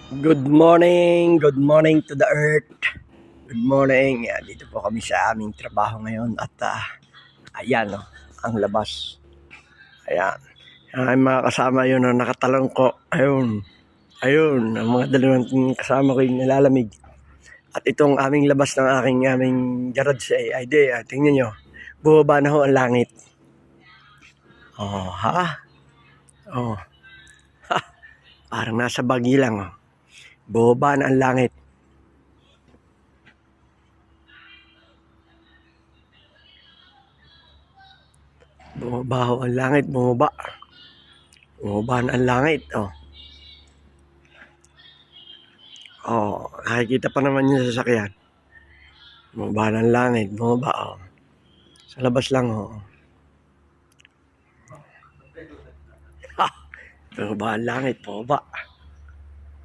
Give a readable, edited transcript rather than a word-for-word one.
Good morning to the earth. Good morning. Dito po kami sa aming trabaho ngayon at ayan ang labas. Ayan. Ang mga kasama yun na nakatalong ko. Ayun, ang mga dalawang kasama ko yung nilalamig. At itong aming labas ng aming garage ay tingnan nyo. Bumaba na ho ang langit. Oh, ha? Oh. Ha. Parang nasa Baguio lang. Bumaba na ang langit. Bumaba ho ang langit, bumaba. Bumaba na ang langit, nakikita pa naman yung sasakyan. Bumaba na ang langit, bumaba, Sa labas lang, Ha! Bumaba ang langit, bumaba.